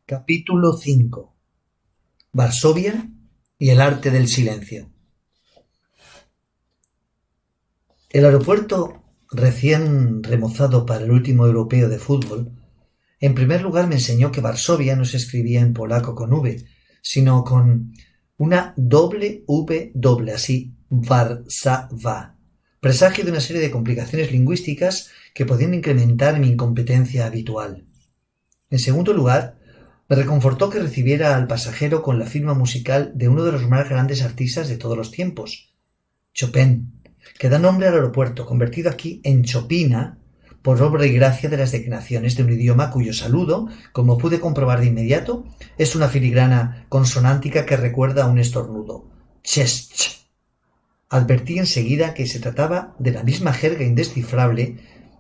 Capítulo 5. Varsovia y el arte del silencio. El aeropuerto, recién remozado para el último europeo de fútbol, en primer lugar me enseñó que Varsovia no se escribía en polaco con V, sino con una doble V doble, así, Warszawa, presagio de una serie de complicaciones lingüísticas que podían incrementar mi incompetencia habitual. En segundo lugar, me reconfortó que recibiera al pasajero con la firma musical de uno de los más grandes artistas de todos los tiempos, Chopin, que da nombre al aeropuerto, convertido aquí en Chopina por obra y gracia de las declinaciones de un idioma cuyo saludo, como pude comprobar de inmediato, es una filigrana consonántica que recuerda a un estornudo. Chesch. Advertí enseguida que se trataba de la misma jerga indescifrable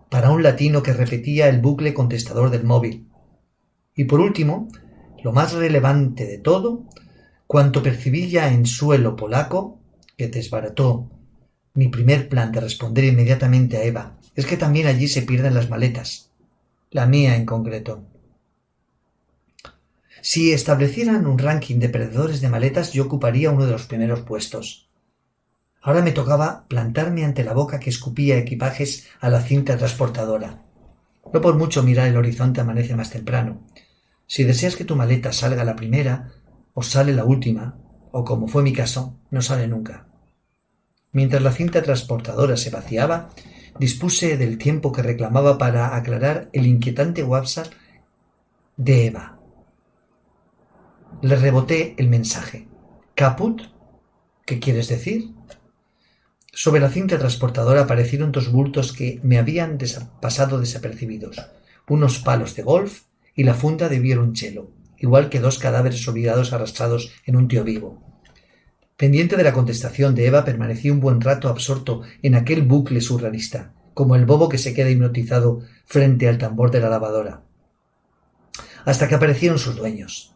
para un latino que repetía el bucle contestador del móvil. Y por último, lo más relevante de todo, cuanto percibí ya en suelo polaco, que desbarató mi primer plan de responder inmediatamente a Eva, es que también allí se pierden las maletas, la mía en concreto. Si establecieran un ranking de perdedores de maletas, yo ocuparía uno de los primeros puestos. Ahora me tocaba plantarme ante la boca que escupía equipajes a la cinta transportadora. No por mucho mirar el horizonte amanece más temprano. Si deseas que tu maleta salga la primera, o sale la última, o como fue mi caso, no sale nunca. Mientras la cinta transportadora se vaciaba, dispuse del tiempo que reclamaba para aclarar el inquietante WhatsApp de Eva. Le reboté el mensaje. ¿Caput? ¿Qué quieres decir? Sobre la cinta transportadora aparecieron dos bultos que me habían pasado desapercibidos, unos palos de golf y la funda de violonchelo, igual que dos cadáveres olvidados arrastrados en un tío vivo. Pendiente de la contestación de Eva, permanecí un buen rato absorto en aquel bucle surrealista, como el bobo que se queda hipnotizado frente al tambor de la lavadora, hasta que aparecieron sus dueños.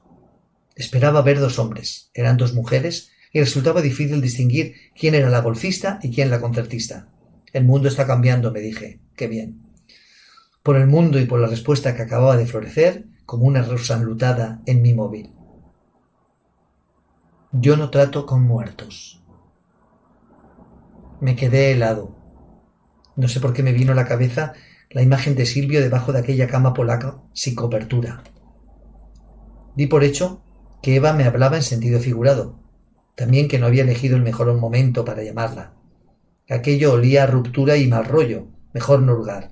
Esperaba ver dos hombres, eran dos mujeres, y resultaba difícil distinguir quién era la golfista y quién la concertista. El mundo está cambiando, me dije. Qué bien. Por el mundo y por la respuesta que acababa de florecer, como una rosa enlutada en mi móvil. Yo no trato con muertos. Me quedé helado. No sé por qué me vino a la cabeza la imagen de Silvio debajo de aquella cama polaca sin cobertura. Di por hecho que Eva me hablaba en sentido figurado, también que no había elegido el mejor momento para llamarla. Aquello olía a ruptura y mal rollo, mejor no hurgar.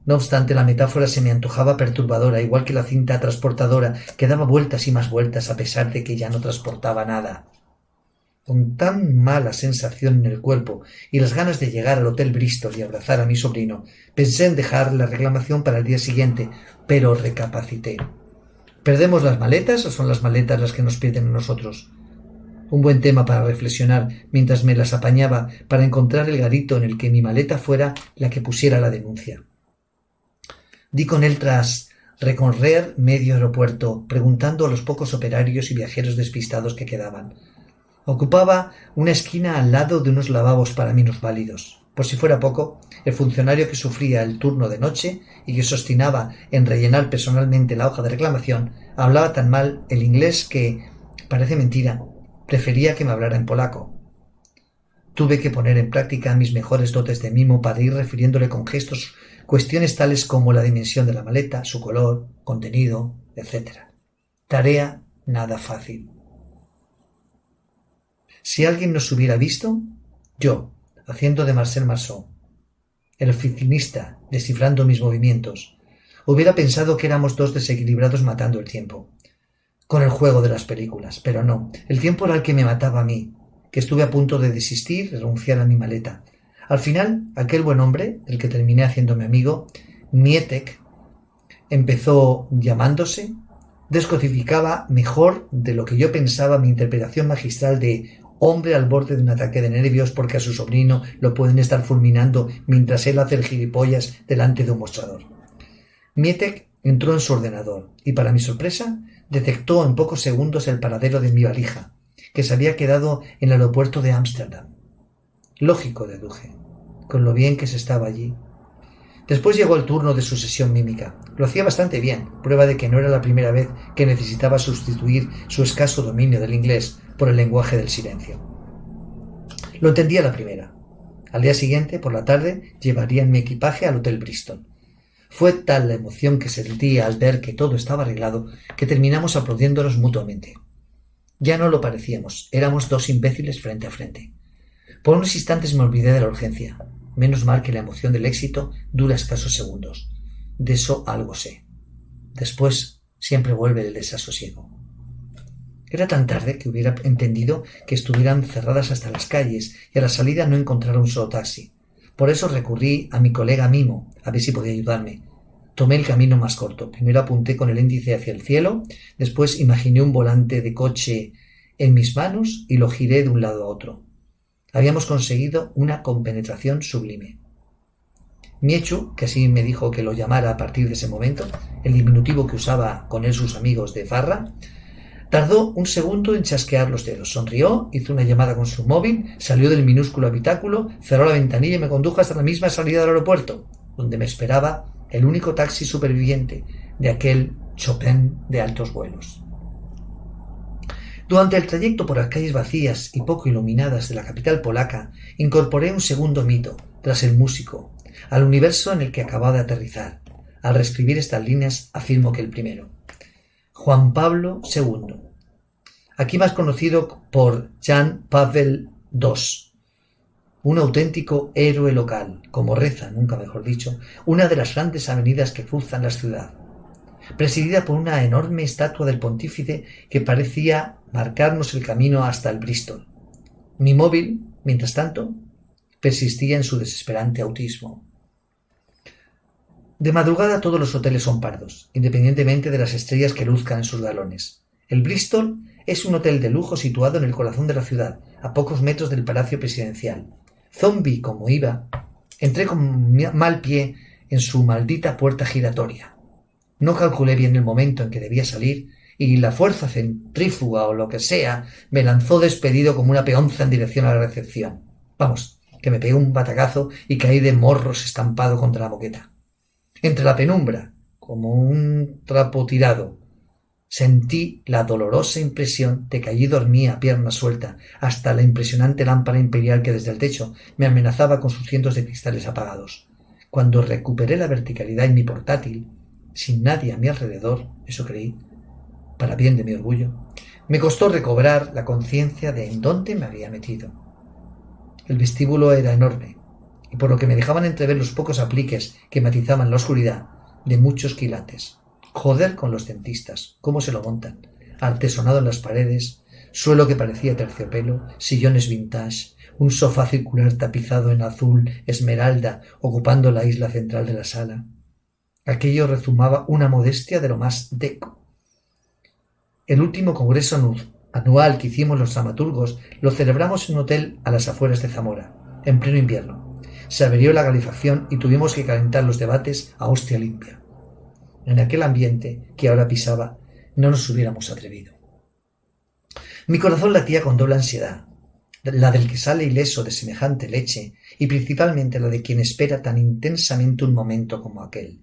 No obstante, la metáfora se me antojaba perturbadora, igual que la cinta transportadora, que daba vueltas y más vueltas a pesar de que ya no transportaba nada. Con tan mala sensación en el cuerpo y las ganas de llegar al Hotel Bristol y abrazar a mi sobrino, pensé en dejar la reclamación para el día siguiente, pero recapacité. ¿Perdemos las maletas o son las maletas las que nos pierden a nosotros? Un buen tema para reflexionar mientras me las apañaba para encontrar el garito en el que mi maleta fuera la que pusiera la denuncia. Di con él tras recorrer medio aeropuerto, preguntando a los pocos operarios y viajeros despistados que quedaban. Ocupaba una esquina al lado de unos lavabos para minusválidos. Por si fuera poco, el funcionario que sufría el turno de noche y que se obstinaba en rellenar personalmente la hoja de reclamación hablaba tan mal el inglés que, parece mentira, prefería que me hablara en polaco. Tuve que poner en práctica mis mejores dotes de mimo para ir refiriéndole con gestos cuestiones tales como la dimensión de la maleta, su color, contenido, etc. Tarea nada fácil. Si alguien nos hubiera visto, yo, haciendo de Marcel Marceau, el oficinista, descifrando mis movimientos, hubiera pensado que éramos dos desequilibrados matando el tiempo, con el juego de las películas, pero no, el tiempo era el que me mataba a mí, que estuve a punto de desistir y renunciar a mi maleta. Al final, aquel buen hombre, el que terminé haciéndome amigo, Mietek, empezó llamándose, descodificaba mejor de lo que yo pensaba mi interpretación magistral de hombre al borde de un ataque de nervios porque a su sobrino lo pueden estar fulminando mientras él hace el gilipollas delante de un mostrador. Mietek entró en su ordenador y, para mi sorpresa, detectó en pocos segundos el paradero de mi valija, que se había quedado en el aeropuerto de Ámsterdam. Lógico, deduje, con lo bien que se estaba allí. Después llegó el turno de su sesión mímica. Lo hacía bastante bien, prueba de que no era la primera vez que necesitaba sustituir su escaso dominio del inglés por el lenguaje del silencio. Lo entendía la primera. Al día siguiente, por la tarde, llevarían mi equipaje al Hotel Bristol. Fue tal la emoción que sentía al ver que todo estaba arreglado que terminamos aplaudiéndonos mutuamente. Ya no lo parecíamos, éramos dos imbéciles frente a frente. Por unos instantes me olvidé de la urgencia. Menos mal que la emoción del éxito dura escasos segundos. De eso algo sé. Después siempre vuelve el desasosiego. Era tan tarde que hubiera entendido que estuvieran cerradas hasta las calles y a la salida no encontrara un solo taxi. Por eso recurrí a mi colega Mimo, a ver si podía ayudarme. Tomé el camino más corto. Primero apunté con el índice hacia el cielo, después imaginé un volante de coche en mis manos y lo giré de un lado a otro. Habíamos conseguido una compenetración sublime. Miechu, que así me dijo que lo llamara a partir de ese momento, el diminutivo que usaba con él sus amigos de farra, tardó un segundo en chasquear los dedos. Sonrió, hizo una llamada con su móvil, salió del minúsculo habitáculo, cerró la ventanilla y me condujo hasta la misma salida del aeropuerto, donde me esperaba el único taxi superviviente de aquel Chopin de altos vuelos. Durante el trayecto por las calles vacías y poco iluminadas de la capital polaca, incorporé un segundo mito, tras el músico, al universo en el que acababa de aterrizar. Al reescribir estas líneas afirmo que el primero. Juan Pablo II, aquí más conocido por Jan Pavel II, un auténtico héroe local, como reza, nunca mejor dicho, una de las grandes avenidas que cruzan la ciudad, presidida por una enorme estatua del pontífice que parecía marcarnos el camino hasta el Bristol. Mi móvil, mientras tanto, persistía en su desesperante autismo. De madrugada todos los hoteles son pardos, independientemente de las estrellas que luzcan en sus galones. El Bristol es un hotel de lujo situado en el corazón de la ciudad, a pocos metros del Palacio Presidencial. Zombie como iba, entré con mal pie en su maldita puerta giratoria. No calculé bien el momento en que debía salir y la fuerza centrífuga o lo que sea me lanzó despedido como una peonza en dirección a la recepción. Vamos, que me pegué un batacazo y caí de morros estampado contra la moqueta. Entre la penumbra, como un trapo tirado, sentí la dolorosa impresión de que allí dormía a pierna suelta hasta la impresionante lámpara imperial que desde el techo me amenazaba con sus cientos de cristales apagados. Cuando recuperé la verticalidad en mi portátil, sin nadie a mi alrededor, eso creí, para bien de mi orgullo, me costó recobrar la conciencia de en dónde me había metido. El vestíbulo era enorme, y por lo que me dejaban entrever los pocos apliques que matizaban la oscuridad, de muchos quilates. Joder con los dentistas, cómo se lo montan. Artesonado en las paredes, suelo que parecía terciopelo, sillones vintage, un sofá circular tapizado en azul esmeralda ocupando la isla central de la sala. Aquello rezumaba una modestia de lo más deco. El último congreso anual que hicimos los dramaturgos lo celebramos en un hotel a las afueras de Zamora, en pleno invierno. Se averió la calefacción y tuvimos que calentar los debates a hostia limpia. En aquel ambiente que ahora pisaba no nos hubiéramos atrevido. Mi corazón latía con doble ansiedad, la del que sale ileso de semejante leche y principalmente la de quien espera tan intensamente un momento como aquel.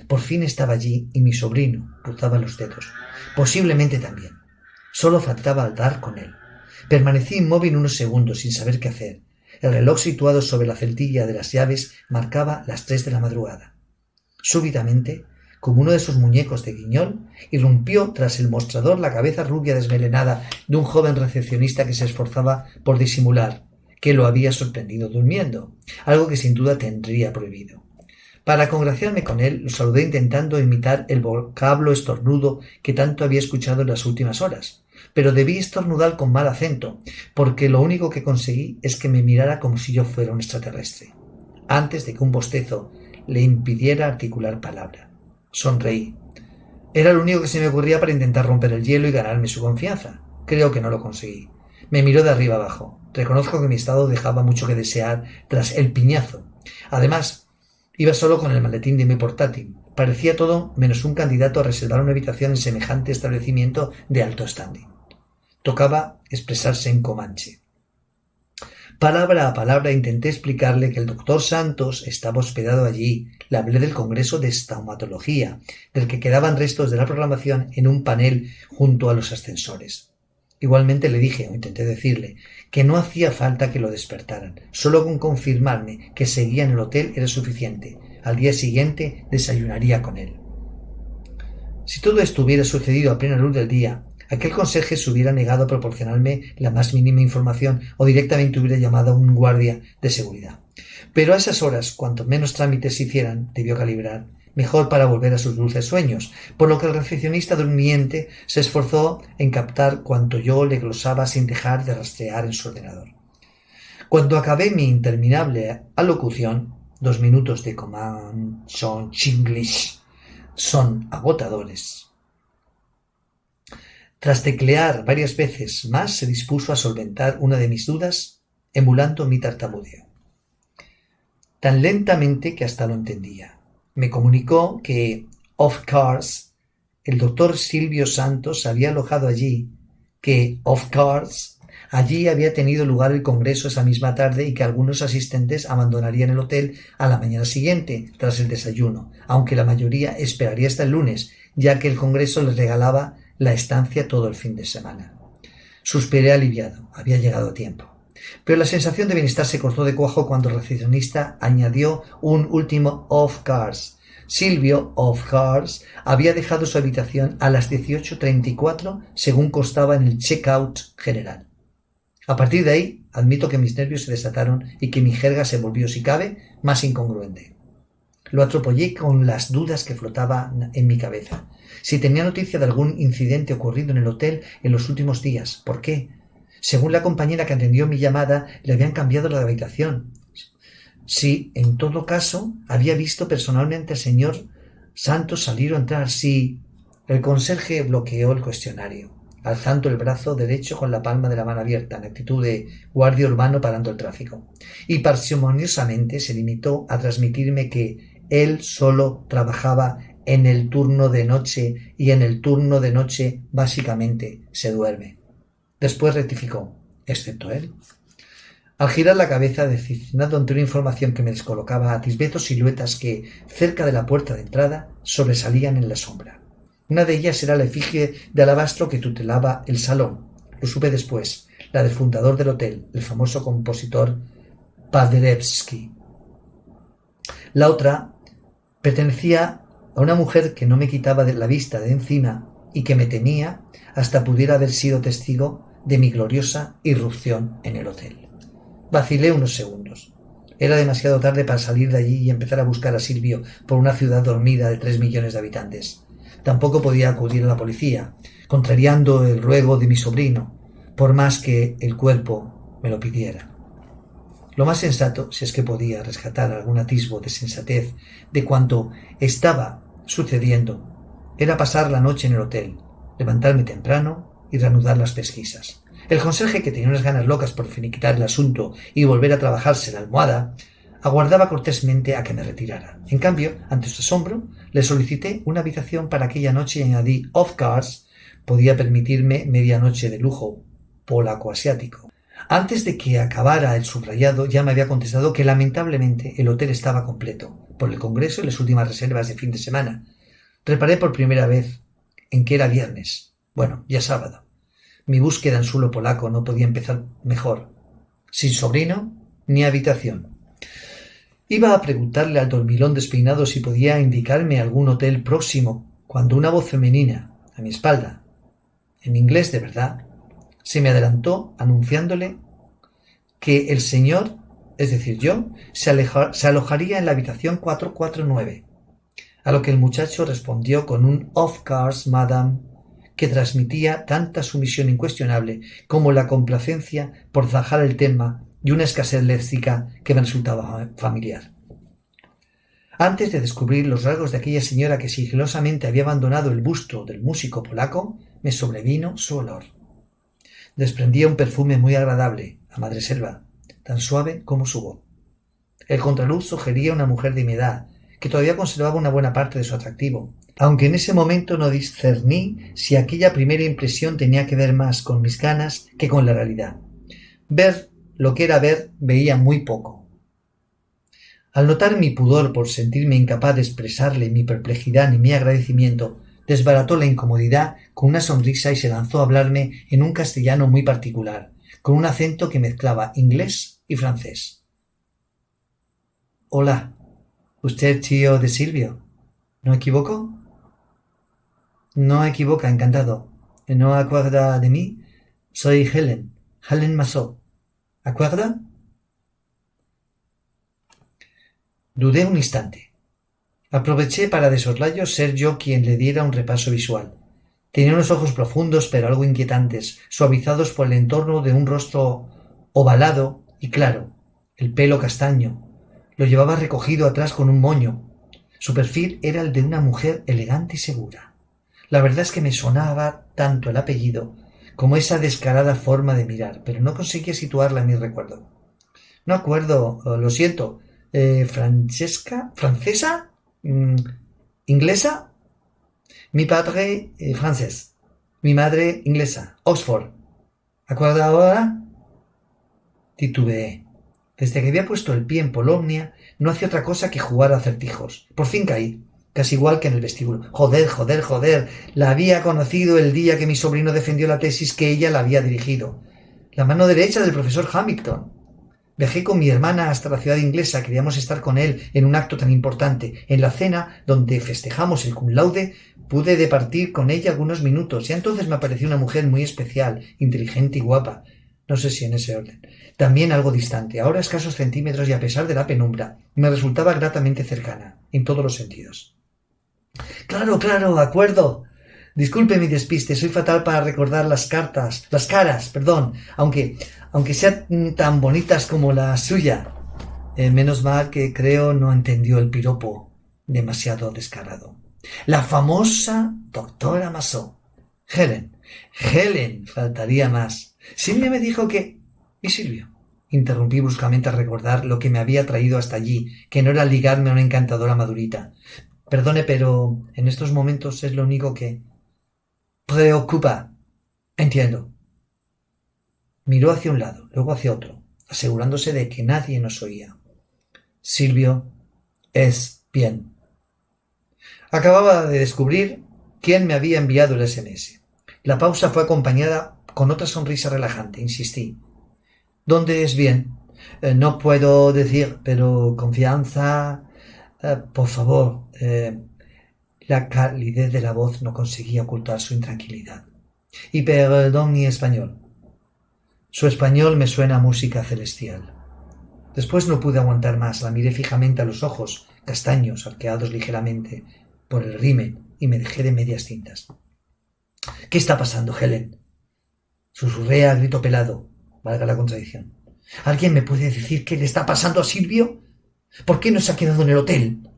Por fin estaba allí y mi sobrino cruzaba los dedos. Posiblemente también. Solo faltaba dar con él. Permanecí inmóvil unos segundos sin saber qué hacer. El reloj situado sobre la celtilla de las llaves marcaba las 3 de la madrugada. Súbitamente, como uno de esos muñecos de guiñol, irrumpió tras el mostrador la cabeza rubia desmelenada de un joven recepcionista que se esforzaba por disimular que lo había sorprendido durmiendo, algo que sin duda tendría prohibido. Para congraciarme con él, lo saludé intentando imitar el vocablo estornudo que tanto había escuchado en las últimas horas, pero debí estornudar con mal acento, porque lo único que conseguí es que me mirara como si yo fuera un extraterrestre, antes de que un bostezo le impidiera articular palabra. Sonreí. Era lo único que se me ocurría para intentar romper el hielo y ganarme su confianza. Creo que no lo conseguí. Me miró de arriba abajo. Reconozco que mi estado dejaba mucho que desear tras el piñazo. Además, iba solo con el maletín de mi portátil. Parecía todo menos un candidato a reservar una habitación en semejante establecimiento de alto standing. Tocaba expresarse en comanche. Palabra a palabra intenté explicarle que el doctor Santos estaba hospedado allí. Le hablé del Congreso de Estomatología, del que quedaban restos de la programación en un panel junto a los ascensores. Igualmente le dije, o intenté decirle, que no hacía falta que lo despertaran. Solo con confirmarme que seguía en el hotel era suficiente. Al día siguiente desayunaría con él. Si todo esto hubiera sucedido a plena luz del día, aquel conserje se hubiera negado a proporcionarme la más mínima información o directamente hubiera llamado a un guardia de seguridad. Pero a esas horas, cuanto menos trámites se hicieran, debió calibrar, mejor para volver a sus dulces sueños, por lo que el recepcionista durmiente se esforzó en captar cuanto yo le glosaba sin dejar de rastrear en su ordenador. Cuando acabé mi interminable alocución, 2 minutos de command son Chinglish son agotadores. Tras teclear varias veces más, se dispuso a solventar una de mis dudas, emulando mi tartamudeo. Tan lentamente que hasta lo entendía. Me comunicó que, of course, el doctor Silvio Santos se había alojado allí, que, of course, allí había tenido lugar el congreso esa misma tarde y que algunos asistentes abandonarían el hotel a la mañana siguiente, tras el desayuno, aunque la mayoría esperaría hasta el lunes, ya que el congreso les regalaba la estancia todo el fin de semana. Suspiré aliviado, había llegado a tiempo. Pero la sensación de bienestar se cortó de cuajo cuando el recepcionista añadió un último of course. Silvio, of course, había dejado su habitación a las 18:34, según constaba en el check-out general. A partir de ahí, admito que mis nervios se desataron y que mi jerga se volvió, si cabe, más incongruente. Lo atropellé con las dudas que flotaban en mi cabeza. Si tenía noticia de algún incidente ocurrido en el hotel en los últimos días. ¿Por qué? Según la compañera que atendió mi llamada, le habían cambiado la habitación. Si, en todo caso, había visto personalmente al señor Santos salir o entrar. Si... El conserje bloqueó el cuestionario, alzando el brazo derecho con la palma de la mano abierta, en actitud de guardia urbano parando el tráfico, y parsimoniosamente se limitó a transmitirme que él solo trabajaba en el turno de noche y en el turno de noche básicamente se duerme. Después rectificó, excepto él. Al girar la cabeza, decepcionado ante una información que me descolocaba, atisbé 2 siluetas que, cerca de la puerta de entrada, sobresalían en la sombra. Una de ellas era la efigie de alabastro que tutelaba el salón. Lo supe después, la del fundador del hotel, el famoso compositor Paderewski. La otra pertenecía a una mujer que no me quitaba de la vista de encima y que me temía hasta pudiera haber sido testigo de mi gloriosa irrupción en el hotel. Vacilé unos segundos. Era demasiado tarde para salir de allí y empezar a buscar a Silvio por una ciudad dormida de 3 millones de habitantes. Tampoco podía acudir a la policía, contrariando el ruego de mi sobrino, por más que el cuerpo me lo pidiera. Lo más sensato, si es que podía rescatar algún atisbo de sensatez de cuanto estaba sucediendo, era pasar la noche en el hotel, levantarme temprano y reanudar las pesquisas. El conserje, que tenía unas ganas locas por finiquitar el asunto y volver a trabajarse la almohada, aguardaba cortésmente a que me retirara. En cambio, ante su asombro, le solicité una habitación para aquella noche y añadí, of course, podía permitirme media noche de lujo polaco-asiático. Antes de que acabara el subrayado, ya me había contestado que lamentablemente el hotel estaba completo, por el congreso y las últimas reservas de fin de semana. Reparé por primera vez en que era viernes. Bueno, ya sábado. Mi búsqueda en suelo polaco no podía empezar mejor. Sin sobrino ni habitación. Iba a preguntarle al dormilón despeinado si podía indicarme algún hotel próximo, cuando una voz femenina, a mi espalda, en inglés de verdad, se me adelantó anunciándole que el señor, es decir yo, se alojaría en la habitación 449, a lo que el muchacho respondió con un of course, madame, que transmitía tanta sumisión incuestionable como la complacencia por zanjar el tema y una escasez léxica que me resultaba familiar. Antes de descubrir los rasgos de aquella señora que sigilosamente había abandonado el busto del músico polaco, me sobrevino su olor. Desprendía un perfume muy agradable, a madreselva, tan suave como su voz. El contraluz sugería una mujer de mi edad, que todavía conservaba una buena parte de su atractivo, aunque en ese momento no discerní si aquella primera impresión tenía que ver más con mis ganas que con la realidad. Ver lo que era ver, veía muy poco. Al notar mi pudor por sentirme incapaz de expresarle mi perplejidad ni mi agradecimiento, desbarató la incomodidad con una sonrisa y se lanzó a hablarme en un castellano muy particular, con un acento que mezclaba inglés y francés. Hola, ¿usted es tío de Silvio? ¿No equivoco? No equivoca, encantado. ¿No acuerda de mí? Soy Helen Massot. ¿Acuerda? Dudé un instante. Aproveché para de soslayo ser yo quien le diera un repaso visual. Tenía unos ojos profundos pero algo inquietantes, suavizados por el entorno de un rostro ovalado y claro, el pelo castaño. Lo llevaba recogido atrás con un moño. Su perfil era el de una mujer elegante y segura. La verdad es que me sonaba tanto el apellido como esa descarada forma de mirar, pero no conseguía situarla en mi recuerdo. No acuerdo, lo siento. ¿Francesa? ¿Inglesa? Mi padre francés, mi madre inglesa, Oxford. ¿Acuerda ahora? Titubeé. Desde que había puesto el pie en Polonia no hacía otra cosa que jugar a acertijos. Por fin caí, casi igual que en el vestíbulo. Joder. La había conocido el día que mi sobrino defendió la tesis que ella la había dirigido. La mano derecha del profesor Hamilton. Viajé con mi hermana hasta la ciudad inglesa, queríamos estar con él en un acto tan importante. En la cena, donde festejamos el cum laude, pude departir con ella algunos minutos, y entonces me pareció una mujer muy especial, inteligente y guapa. No sé si en ese orden. También algo distante, ahora escasos centímetros y a pesar de la penumbra, me resultaba gratamente cercana, en todos los sentidos. Claro, acuerdo. Disculpe mi despiste, soy fatal para recordar las caras, aunque sean tan bonitas como la suya. Menos mal que creo no entendió el piropo demasiado descarado. La famosa doctora Massot. Helen, faltaría más. Silvia me dijo que... ¿Y Silvio? Interrumpí bruscamente al recordar lo que me había traído hasta allí, que no era ligarme a una encantadora madurita. Perdone, pero en estos momentos es lo único que... preocupa. Entiendo. Miró hacia un lado, luego hacia otro, asegurándose de que nadie nos oía. Silvio es bien. Acababa de descubrir quién me había enviado el SMS. La pausa fue acompañada con otra sonrisa relajante. Insistí. ¿Dónde es bien? No puedo decir, pero confianza... por favor. La calidez de la voz no conseguía ocultar su intranquilidad. Y perdón mi español. Su español me suena a música celestial. Después no pude aguantar más. La miré fijamente a los ojos, castaños, arqueados ligeramente por el rímel, y me dejé de medias tintas. ¿Qué está pasando, Helen? Susurré a grito pelado, valga la contradicción. ¿Alguien me puede decir qué le está pasando a Silvio? ¿Por qué no se ha quedado en el hotel?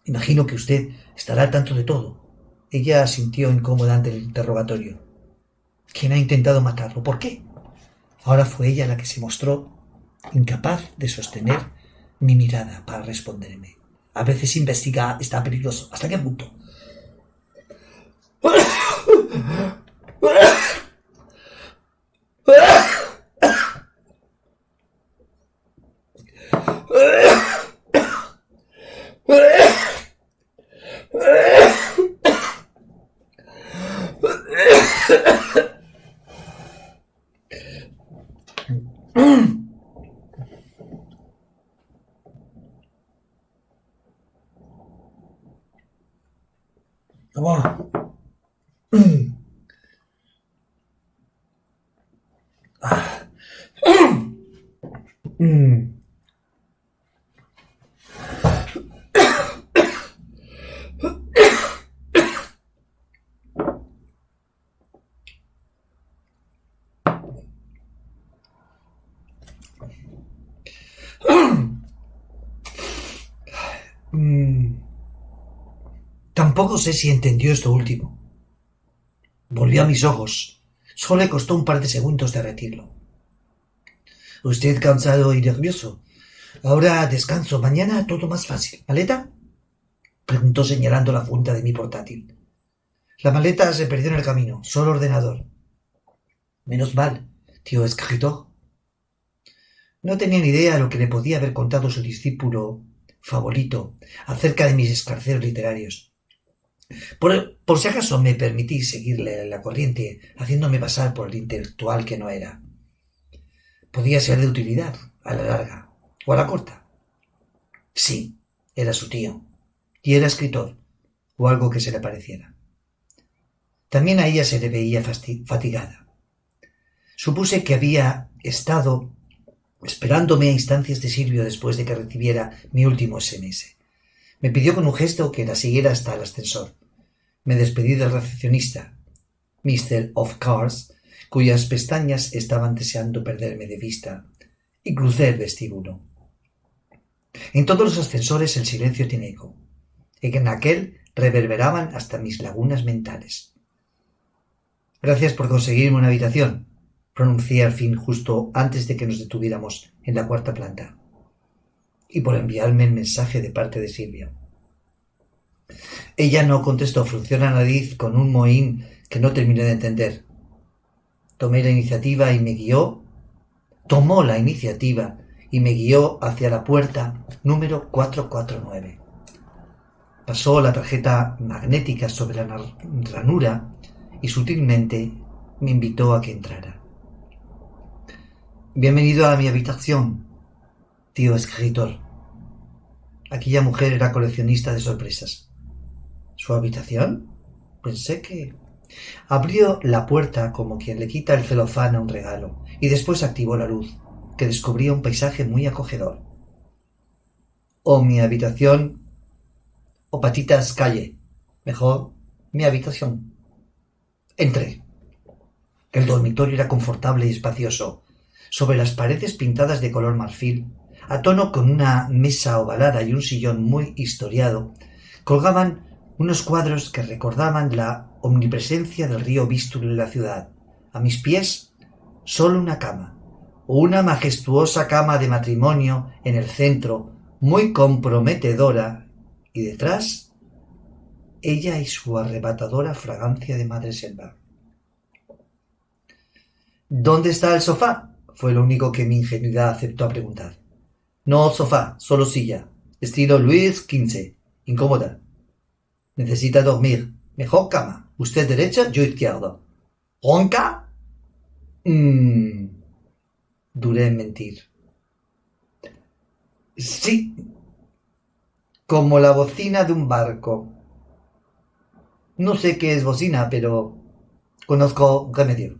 Imagino que usted estará al tanto de todo. Ella asintió incómoda ante el interrogatorio. ¿Quién ha intentado matarlo? ¿Por qué? Ahora fue ella la que se mostró incapaz de sostener mi mirada para responderme. A veces investigar está peligroso. ¿Hasta qué punto? Tampoco sé si entendió esto último. Volvió a mis ojos. Solo le costó un par de segundos derretirlo. Usted cansado y nervioso. Ahora descanso. Mañana todo más fácil. ¿Maleta? Preguntó señalando la funda de mi portátil. La maleta se perdió en el camino. Solo ordenador. Menos mal, tío escritor. No tenía ni idea de lo que le podía haber contado su discípulo favorito acerca de mis escarceos literarios. Por si acaso me permití seguirle la corriente, haciéndome pasar por el intelectual que no era. Podía ser de utilidad, a la larga, o a la corta. Sí, era su tío, y era escritor, o algo que se le pareciera. También a ella se le veía fatigada. Supuse que había estado esperándome a instancias de Silvio después de que recibiera mi último SMS. Me pidió con un gesto que la siguiera hasta el ascensor. Me despedí del recepcionista, Mr. Of Course, cuyas pestañas estaban deseando perderme de vista, y crucé el vestíbulo. En todos los ascensores el silencio tiene eco. En aquel reverberaban hasta mis lagunas mentales. Gracias por conseguirme una habitación, pronuncié al fin justo antes de que nos detuviéramos en la cuarta planta, y por enviarme el mensaje de parte de Silvia. Ella no contestó, frunció la nariz con un mohín que no terminé de entender. Tomó la iniciativa y me guió hacia la puerta número 449. Pasó la tarjeta magnética sobre la ranura y sutilmente me invitó a que entrara. Bienvenido a mi habitación, tío escritor. Aquella mujer era coleccionista de sorpresas. ¿Su habitación? Pensé que... Abrió la puerta como quien le quita el celofán a un regalo y después activó la luz, que descubría un paisaje muy acogedor. O mi habitación, o patitas calle. Mejor, mi habitación. Entré. El dormitorio era confortable y espacioso. Sobre las paredes pintadas de color marfil, a tono con una mesa ovalada y un sillón muy historiado, colgaban unos cuadros que recordaban la omnipresencia del río Vístula en la ciudad. A mis pies, solo una cama, una majestuosa cama de matrimonio en el centro, muy comprometedora, y detrás, ella y su arrebatadora fragancia de madreselva. ¿Dónde está el sofá? Fue lo único que mi ingenuidad aceptó a preguntar. No sofá, solo silla, estilo Luis XV, incómoda. Necesita dormir. Mejor cama. Usted derecha, yo izquierda. ¿Ronca? Duré en mentir. Sí, como la bocina de un barco. No sé qué es bocina, pero conozco remedio.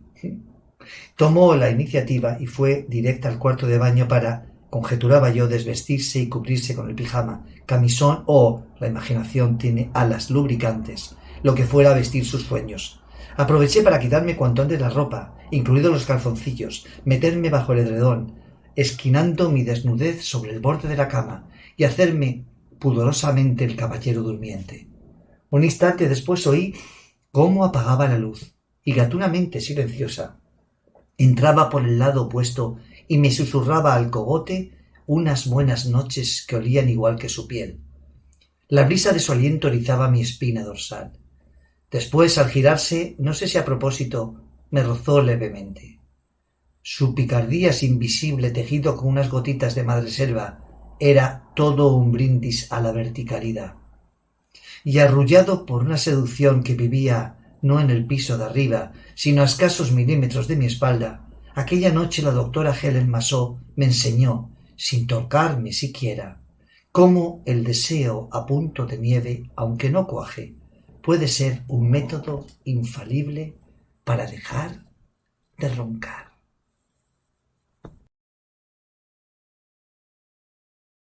Tomó la iniciativa y fue directa al cuarto de baño para, conjeturaba yo, desvestirse y cubrirse con el pijama, camisón o, la imaginación tiene alas lubricantes, lo que fuera a vestir sus sueños. Aproveché para quitarme cuanto antes la ropa, incluidos los calzoncillos, meterme bajo el edredón, esquinando mi desnudez sobre el borde de la cama y hacerme pudorosamente el caballero durmiente. Un instante después oí cómo apagaba la luz y, gatunamente silenciosa, entraba por el lado opuesto y me susurraba al cogote unas buenas noches que olían igual que su piel. La brisa de su aliento erizaba mi espina dorsal. Después, al girarse, no sé si a propósito, me rozó levemente. Su picardía invisible, tejido con unas gotitas de madreselva, era todo un brindis a la verticalidad. Y arrullado por una seducción que vivía no en el piso de arriba, sino a escasos milímetros de mi espalda, aquella noche la doctora Helen Massot me enseñó, sin tocarme siquiera, cómo el deseo a punto de nieve, aunque no cuaje, puede ser un método infalible para dejar de roncar.